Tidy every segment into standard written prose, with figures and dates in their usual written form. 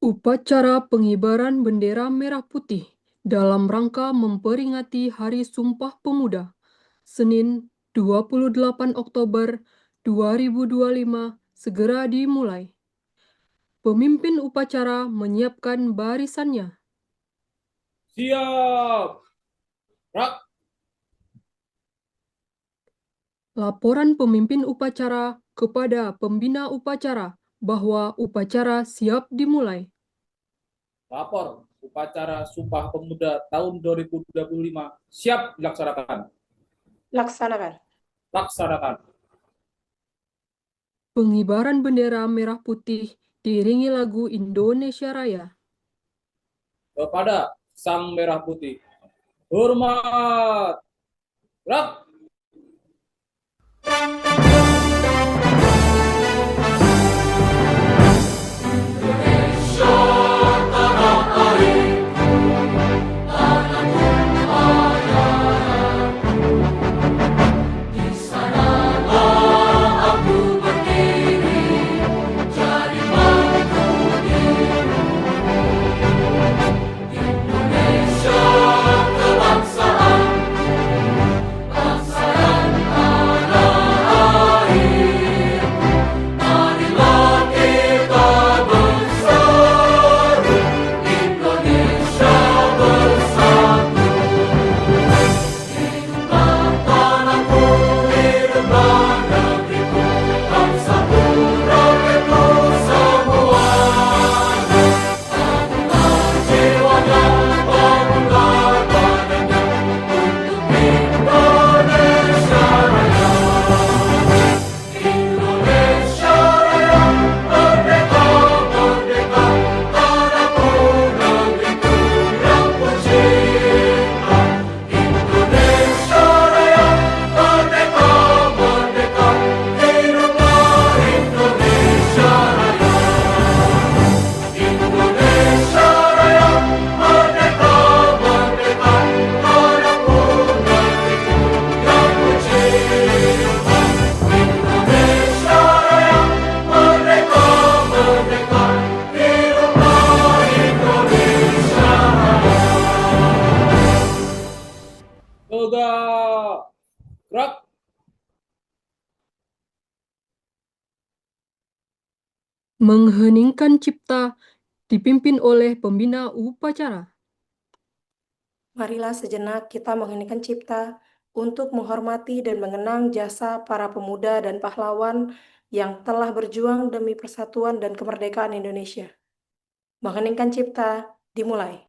Upacara pengibaran bendera merah putih dalam rangka memperingati Hari Sumpah Pemuda, Senin 28 Oktober 2025 segera dimulai. Pemimpin upacara menyiapkan barisannya. Siap. Rak. Laporan pemimpin upacara kepada pembina upacara bahwa upacara siap dimulai. Lapor upacara Sumpah Pemuda tahun 2025 siap dilaksanakan. Laksanakan. Laksanakan. Pengibaran bendera merah putih diiringi lagu Indonesia Raya. Kepada Sang Merah Putih. Hormat. Rak. Tegak. Rak. Mengheningkan cipta dipimpin oleh pembina upacara. Marilah sejenak kita mengheningkan cipta untuk menghormati dan mengenang jasa para pemuda dan pahlawan yang telah berjuang demi persatuan dan kemerdekaan Indonesia. Mengheningkan cipta dimulai.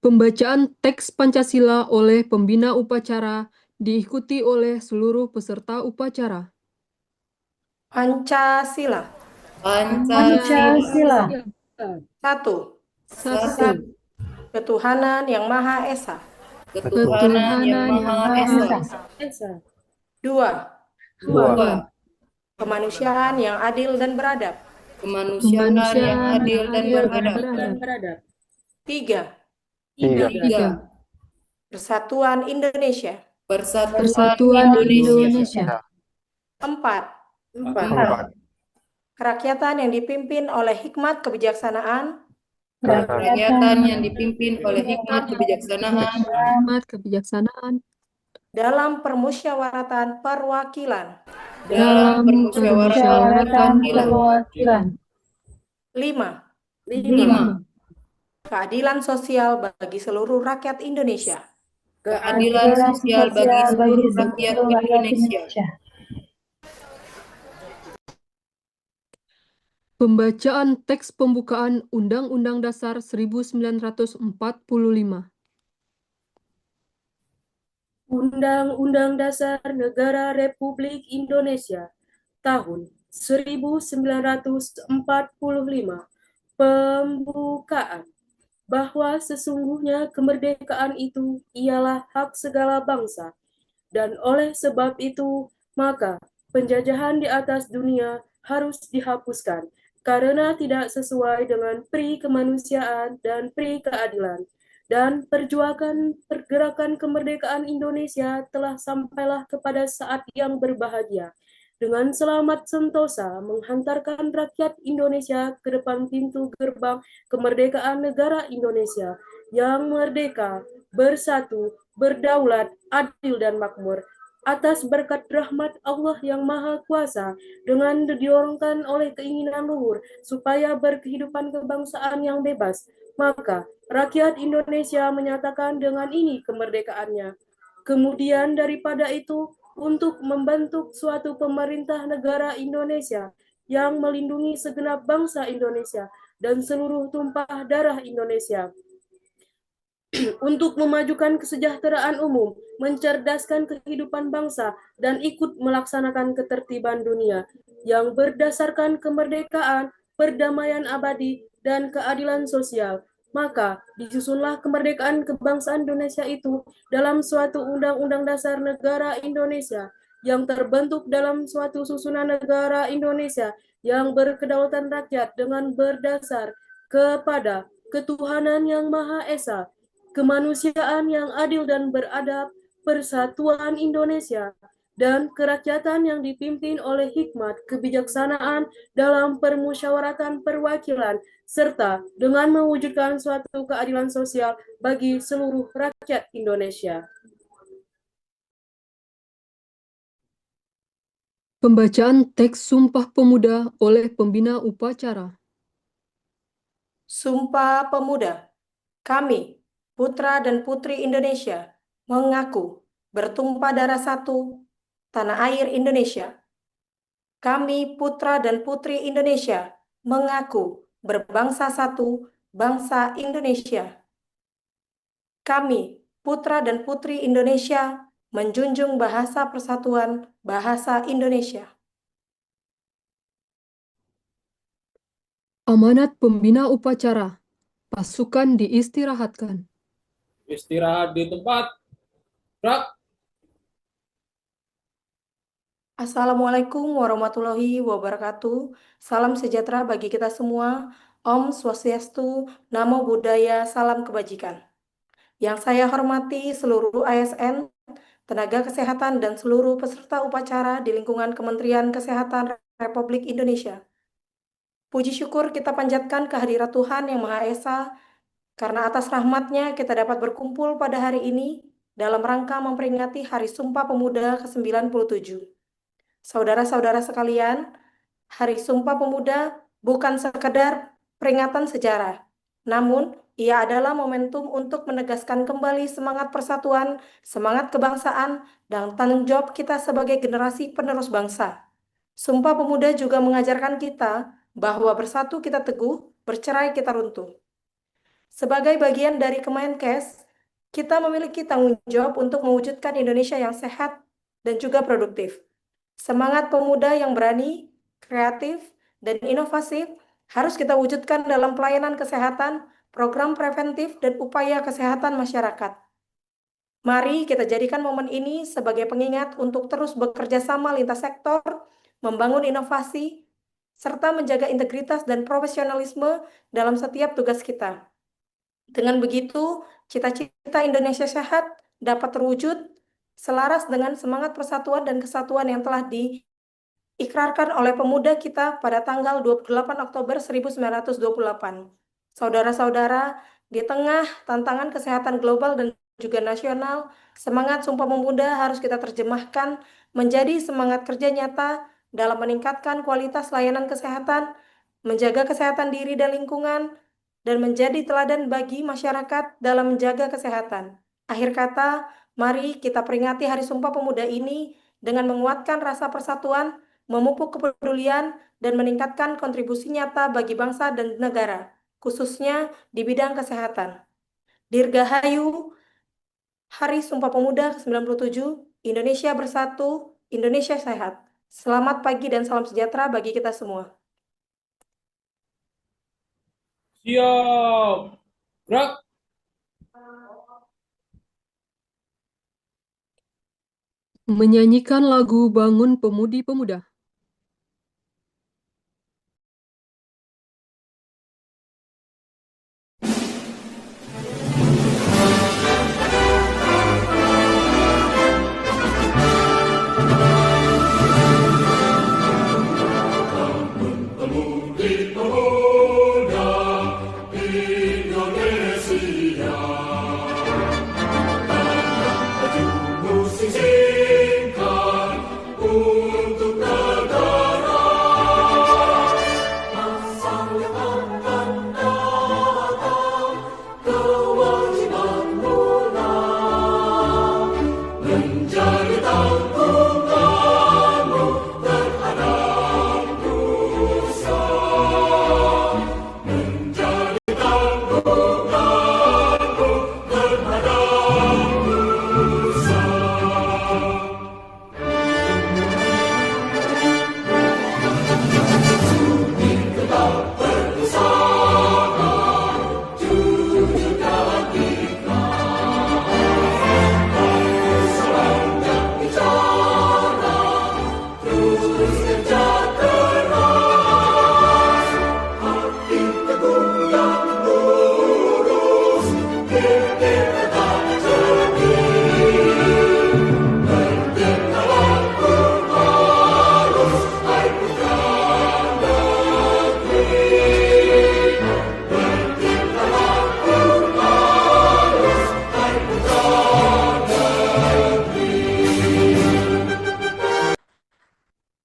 Pembacaan teks Pancasila oleh pembina upacara diikuti oleh seluruh peserta upacara. Pancasila. Pancasila. Satu, Satu, ketuhanan yang Maha Esa. Ketuhanan yang Maha Esa. Dua, dua, kemanusiaan yang adil dan beradab. Kemanusiaan yang adil dan beradab. beradab. Tiga, Tiga, persatuan Indonesia. persatuan Indonesia. Empat, Empat. kerakyatan yang dipimpin oleh hikmat kebijaksanaan. Kerakyatan yang dipimpin oleh hikmat kebijaksanaan Hikmat kebijaksanaan Dalam permusyawaratan perwakilan. dalam permusyawaratan perwakilan. Lima, Lima. keadilan sosial bagi seluruh rakyat Indonesia. Keadilan sosial bagi seluruh rakyat Indonesia. Pembacaan teks pembukaan Undang-Undang Dasar 1945. Undang-Undang Dasar Negara Republik Indonesia tahun 1945 pembukaan bahwa sesungguhnya kemerdekaan itu ialah hak segala bangsa, dan oleh sebab itu maka penjajahan di atas dunia harus dihapuskan karena tidak sesuai dengan pri kemanusiaan dan pri keadilan. Dan pergerakan kemerdekaan Indonesia telah sampailah kepada saat yang berbahagia, dengan selamat sentosa menghantarkan rakyat Indonesia ke depan pintu gerbang kemerdekaan negara Indonesia yang merdeka, bersatu, berdaulat, adil dan makmur, atas berkat rahmat Allah yang Maha Kuasa, dengan didorongkan oleh keinginan luhur supaya berkehidupan kebangsaan yang bebas, maka rakyat Indonesia menyatakan dengan ini kemerdekaannya. Kemudian daripada itu, untuk membentuk suatu pemerintah negara Indonesia yang melindungi segenap bangsa Indonesia dan seluruh tumpah darah Indonesia, untuk memajukan kesejahteraan umum, mencerdaskan kehidupan bangsa, dan ikut melaksanakan ketertiban dunia yang berdasarkan kemerdekaan, perdamaian abadi, dan keadilan sosial. Maka disusunlah kemerdekaan kebangsaan Indonesia itu dalam suatu Undang-Undang Dasar Negara Indonesia yang terbentuk dalam suatu susunan negara Indonesia yang berkedaulatan rakyat dengan berdasar kepada ketuhanan yang Maha Esa, kemanusiaan yang adil dan beradab, persatuan Indonesia, dan kerakyatan yang dipimpin oleh hikmat kebijaksanaan dalam permusyawaratan perwakilan, serta dengan mewujudkan suatu keadilan sosial bagi seluruh rakyat Indonesia. Pembacaan teks Sumpah Pemuda oleh pembina upacara. Sumpah Pemuda. Kami, putra dan putri Indonesia, mengaku bertumpah darah satu, tanah air Indonesia. Kami, putra dan putri Indonesia, mengaku berbangsa satu, bangsa Indonesia. Kami, putra dan putri Indonesia, menjunjung bahasa persatuan, bahasa Indonesia. Amanat pembina upacara. Pasukan diistirahatkan. Istirahat di tempat. Gerak. Assalamualaikum warahmatullahi wabarakatuh. Salam sejahtera bagi kita semua. Om Swastiastu, Namo Buddhaya, salam kebajikan. Yang saya hormati seluruh ASN, tenaga kesehatan, dan seluruh peserta upacara di lingkungan Kementerian Kesehatan Republik Indonesia. Puji syukur kita panjatkan kehadirat Tuhan Yang Maha Esa, karena atas rahmat-Nya kita dapat berkumpul pada hari ini dalam rangka memperingati Hari Sumpah Pemuda ke-97. Saudara-saudara sekalian, Hari Sumpah Pemuda bukan sekedar peringatan sejarah, namun ia adalah momentum untuk menegaskan kembali semangat persatuan, semangat kebangsaan, dan tanggung jawab kita sebagai generasi penerus bangsa. Sumpah Pemuda juga mengajarkan kita bahwa bersatu kita teguh, bercerai kita runtuh. Sebagai bagian dari Kemenkes, kita memiliki tanggung jawab untuk mewujudkan Indonesia yang sehat dan juga produktif. Semangat pemuda yang berani kreatif, dan inovasi harus kita wujudkan dalam pelayanan kesehatan, program preventif, dan upaya kesehatan masyarakat. Mari kita jadikan momen ini sebagai pengingat untuk terus bekerja sama lintas sektor, membangun inovasi, serta menjaga integritas dan profesionalisme dalam setiap tugas kita. Dengan begitu, cita-cita Indonesia sehat dapat terwujud selaras dengan semangat persatuan dan kesatuan yang telah diikrarkan oleh pemuda kita pada tanggal 28 Oktober 1928. Saudara-saudara, di tengah tantangan kesehatan global dan juga nasional, semangat Sumpah Pemuda harus kita terjemahkan menjadi semangat kerja nyata dalam meningkatkan kualitas layanan kesehatan, menjaga kesehatan diri dan lingkungan, dan menjadi teladan bagi masyarakat dalam menjaga kesehatan. Akhir kata, mari kita peringati Hari Sumpah Pemuda ini dengan menguatkan rasa persatuan, memupuk kepedulian, dan meningkatkan kontribusi nyata bagi bangsa dan negara, khususnya di bidang kesehatan. Dirgahayu Hari Sumpah Pemuda ke-97, Indonesia Bersatu, Indonesia Sehat. Selamat pagi dan salam sejahtera bagi kita semua. Siap. Gerak. Menyanyikan lagu Bangun Pemudi-Pemuda.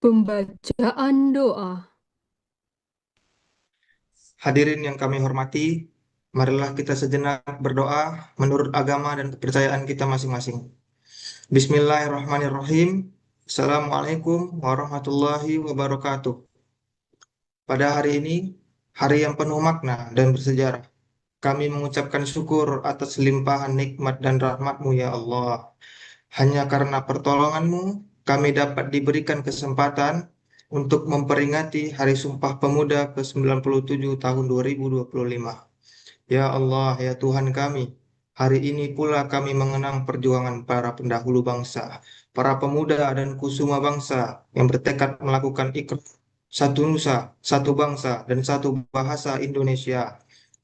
Pembacaan doa. Hadirin yang kami hormati, marilah kita sejenak berdoa menurut agama dan kepercayaan kita masing-masing. Bismillahirrahmanirrahim. Assalamualaikum warahmatullahi wabarakatuh. Pada hari ini, hari yang penuh makna dan bersejarah, kami mengucapkan syukur atas limpahan nikmat dan rahmat-Mu ya Allah. Hanya karena pertolongan-Mu, kami dapat diberikan kesempatan untuk memperingati Hari Sumpah Pemuda ke-97 tahun 2025. Ya Allah, ya Tuhan kami, hari ini pula kami mengenang perjuangan para pendahulu bangsa, para pemuda dan kusuma bangsa yang bertekad melakukan ikrar satu nusa, satu bangsa, dan satu bahasa Indonesia.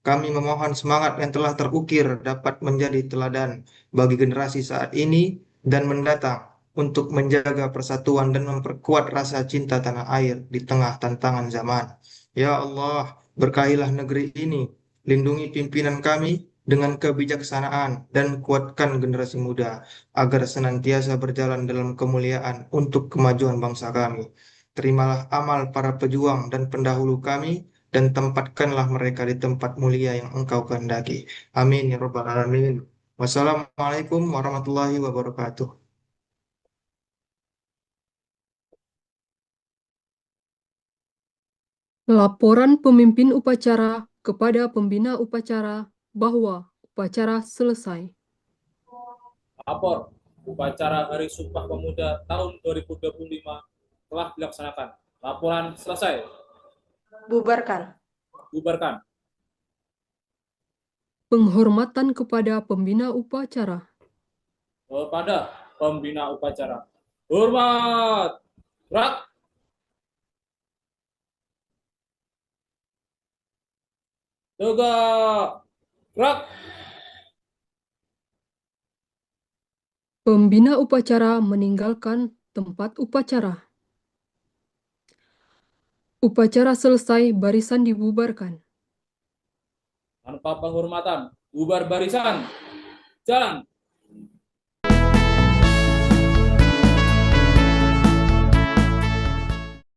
Kami memohon semangat yang telah terukir dapat menjadi teladan bagi generasi saat ini dan mendatang untuk menjaga persatuan dan memperkuat rasa cinta tanah air di tengah tantangan zaman. Ya Allah, berkahilah negeri ini, lindungi pimpinan kami dengan kebijaksanaan dan kuatkan generasi muda agar senantiasa berjalan dalam kemuliaan untuk kemajuan bangsa kami. Terimalah amal para pejuang dan pendahulu kami dan tempatkanlah mereka di tempat mulia yang Engkau kehendaki. Amin ya rabbal alamin. Wassalamualaikum warahmatullahi wabarakatuh. Laporan pemimpin upacara kepada pembina upacara bahwa upacara selesai. Lapor. Upacara Hari Sumpah Pemuda tahun 2025 telah dilaksanakan. Laporan selesai. Bubarkan. Bubarkan. Penghormatan kepada pembina upacara. Kepada pembina upacara. Hormat. Gerak. Tegak. Gerak. Pembina upacara meninggalkan tempat upacara. Upacara selesai, barisan dibubarkan. Tanpa penghormatan. Bubar barisan. Jalan.